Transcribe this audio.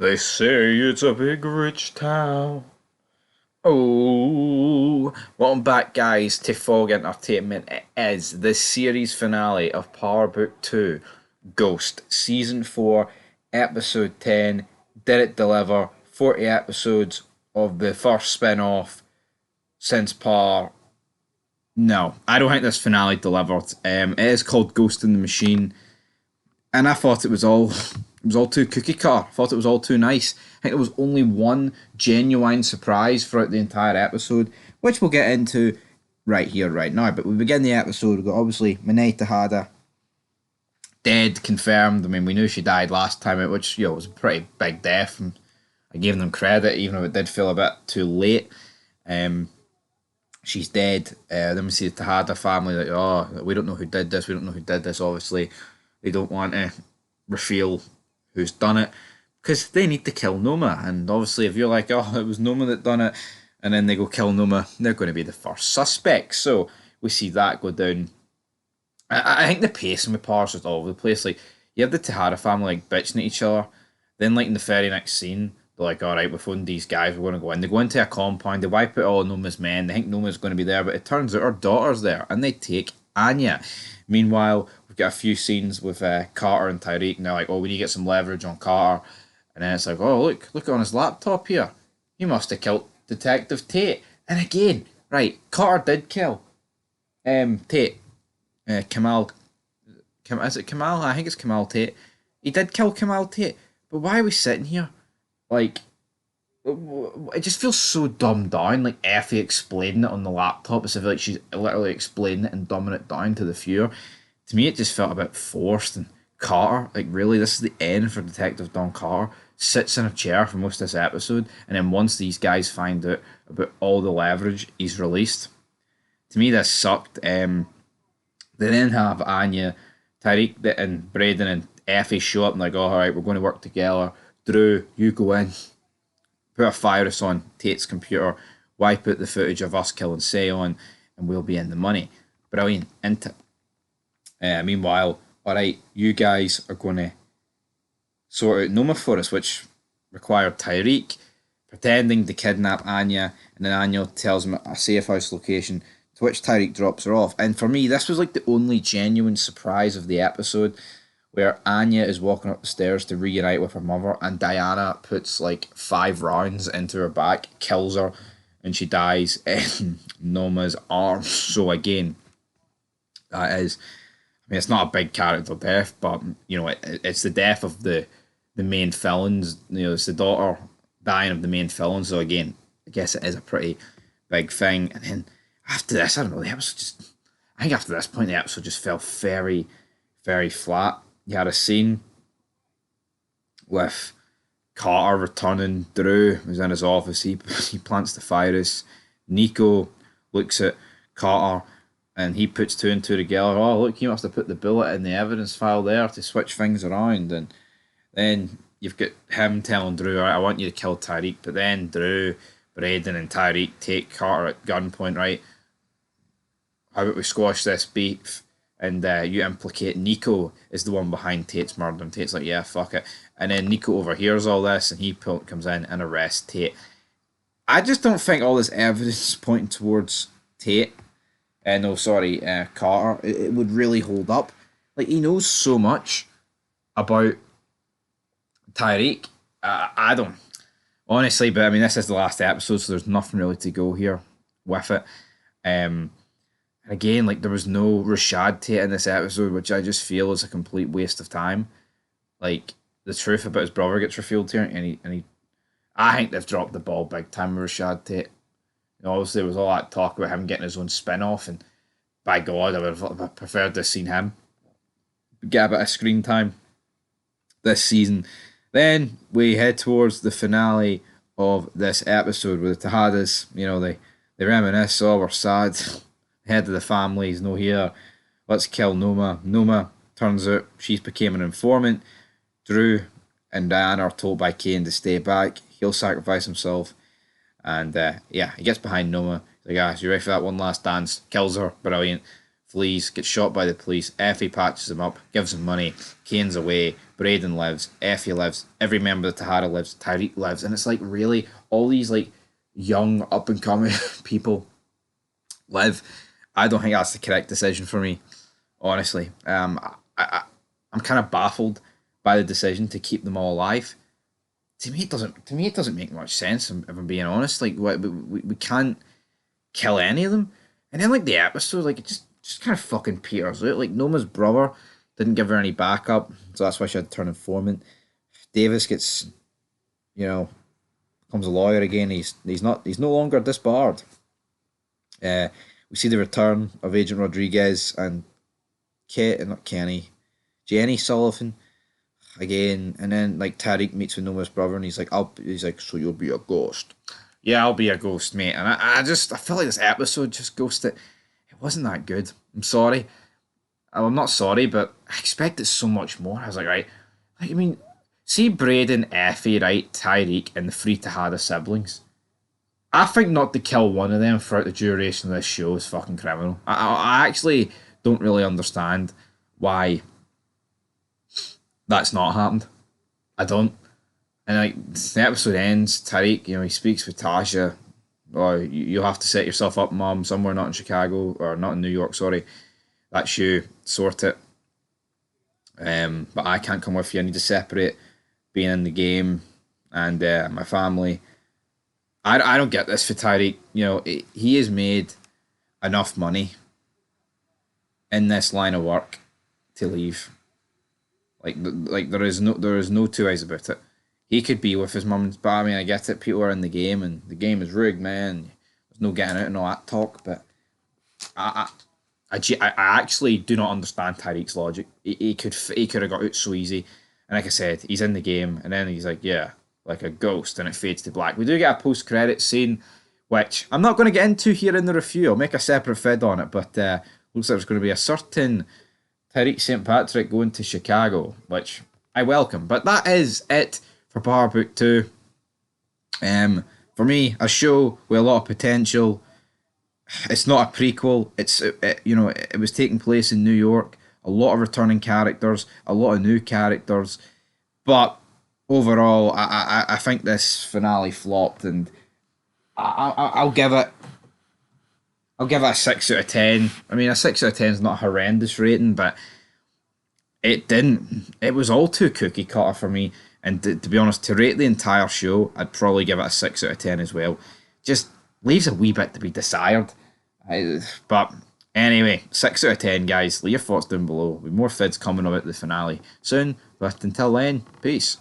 They say it's a big rich town. Oh, welcome back, guys, to Fog Entertainment. It is the series finale of Power Book 2, Ghost, Season 4, Episode 10. Did it deliver? 40 episodes of the first spin off since Power. No, I don't think this finale delivered. It is called Ghost in the Machine, and I thought it was all too cookie cutter. I thought it was all too nice. I think there was only one genuine surprise throughout the entire episode, which we'll get into right here, right now. But we begin the episode. We've got obviously Minei Tejada dead, confirmed. I mean, we knew she died last time out, which was a pretty big death, and I gave them credit, even though it did feel a bit too late. Um, she's dead. Then we see the Tejada family like, oh, we don't know who did this. We don't know who did this. Obviously, they don't want to reveal who's done it because they need to kill Noma. And obviously, if you're like, oh, it was Noma that done it, and then they go kill Noma, they're going to be the first suspects. So we see that go down. I think the pacing with Power's just all over the place. Like, you have the Tejada family like bitching at each other. Then, like in the very next scene, they're like, all right, we've phoned these guys. We're going to go in. They go into a compound. They wipe out all Noma's men. They think Noma's going to be there, but it turns out her daughter's there, and they take Anya. Meanwhile, we've got a few scenes with Carter and Tyreek, and they're like, oh, we need to get some leverage on Carter. And then it's like, oh, look on his laptop here. He must have killed Detective Tate. And again, right, Carter did kill Tate. Kamal. Is it Kamal? I think it's Kamal Tate. He did kill Kamal Tate. But why are we sitting here? Like, it just feels so dumbed down. Like Effie explaining it on the laptop. It's like she's literally explaining it and dumbing it down to the viewer. To me, it just felt a bit forced. And Carter, like, really, this is the end for Detective Don Carter. Sits in a chair for most of this episode, and then once these guys find out about all the leverage, he's released. To me, this sucked. They then have Anya, Tyreek, and Braden and Effie show up and like, oh, all right, we're going to work together. Drew, you go in, put a virus on Tate's computer, wipe out the footage of us killing Seon, and we'll be in the money. Brilliant, isn't it? Meanwhile, all right, you guys are going to sort out Noma for us, which required Tyreek pretending to kidnap Anya, and then Anya tells him a safe house location, to which Tyreek drops her off. And for me, this was like the only genuine surprise of the episode, where Anya is walking up the stairs to reunite with her mother, and Diana puts like 5 rounds into her back, kills her, and she dies in Noma's arms. So again, that is, I mean, it's not a big character death, but it's the death of the main villains. It's the daughter dying of the main villain. So again, I guess it is a pretty big thing. And then after this, I don't know, the episode just, I think after this point, the episode just fell very, very flat. You had a scene with Carter returning. Drew was in his office. He plants the virus. Nico looks at Carter and he puts 2 and 2 together. Oh, look, he must have put the bullet in the evidence file there to switch things around. And then you've got him telling Drew, all right, I want you to kill Tyreek. But then Drew, Braden, and Tyreek take Carter at gunpoint, right? How about we squash this beef? And you implicate Nico is the one behind Tate's murder. And Tate's like, yeah, fuck it. And then Nico overhears all this and he comes in and arrests Tate. I just don't think all this evidence is pointing towards Tate. Carter. It would really hold up. Like, he knows so much about Tyreek. I don't. Honestly, but I mean, this is the last episode, so there's nothing really to go here with it. Again, like, there was no Rashad Tate in this episode, which I just feel is a complete waste of time. Like, the truth about his brother gets revealed here, and I think they've dropped the ball big time with Rashad Tate. Obviously, there was all that talk about him getting his own spin off, and by God, I would have preferred to have seen him get a bit of screen time this season. Then we head towards the finale of this episode with the Tejadas. They reminisce, oh, we're sad. Head of the family is no here. Let's kill Noma. Noma, turns out she's became an informant. Drew and Diana are told by Kane to stay back. He'll sacrifice himself. And he gets behind Noma. He's like, guys, you ready for that one last dance? Kills her. Brilliant. Flees. Gets shot by the police. Effie patches him up. Gives him money. Kane's away. Braden lives, Effie lives, every member of the Tahara lives, Tyreek lives, and it's like really all these like young up and coming people live. I don't think that's the correct decision for me, honestly. I'm kind of baffled by the decision to keep them all alive. To me, it doesn't. To me, it doesn't make much sense. If I'm being honest, like we can't kill any of them. And then like the episode, like it just kind of fucking peters out. Like Noma's brother didn't give her any backup, so that's why she had to turn informant. Davis gets, you know, becomes a lawyer again. He's no longer disbarred. We see the return of Agent Rodriguez and not Kenny, Jenny Sullivan again, and then like Tariq meets with Noma's brother, and he's like, so you'll be a ghost. Yeah, I'll be a ghost, mate. And I felt like this episode just ghosted. It wasn't that good. I'm sorry. I'm not sorry, but I expected so much more. I was like, right. Like, I mean, see Braden, Effie, right, Tyreek, and the three Tejada siblings. I think not to kill one of them throughout the duration of this show is fucking criminal. I actually don't really understand why that's not happened. I don't. And like the episode ends, Tariq, he speaks with Tasha. Oh, you'll have to set yourself up, Mom, somewhere not in Chicago or not in New York. Sorry, that's you. Sort it. But I can't come with you. I need to separate being in the game and my family. I don't get this for Tyreek. He has made enough money in this line of work to leave. Like there is no two ways about it. He could be with his mum, but I mean, I get it. People are in the game, and the game is rigged, man. There's no getting out and all that talk. But I actually do not understand Tyreek's logic. He could have got out so easy, and like I said, he's in the game, and then he's like, yeah, like a ghost, and it fades to black. We do get a post credit scene, which I'm not going to get into here in the review. I'll make a separate vid on it, but looks like there's going to be a certain Tyreek St. Patrick going to Chicago, which I welcome. But that is it for Power Book 2. For me, a show with a lot of potential. It's not a prequel. It was taking place in New York. A lot of returning characters, a lot of new characters, but overall, I think this finale flopped, and I'll give it. I'll give it a 6 out of 10. I mean, a 6 out of 10 is not a horrendous rating, but it didn't. It was all too cookie cutter for me. And to be honest, to rate the entire show, I'd probably give it a 6 out of 10 as well. Just leaves a wee bit to be desired. But anyway, 6 out of 10, guys. Leave your thoughts down below. With more vids coming about the finale soon. But until then, peace.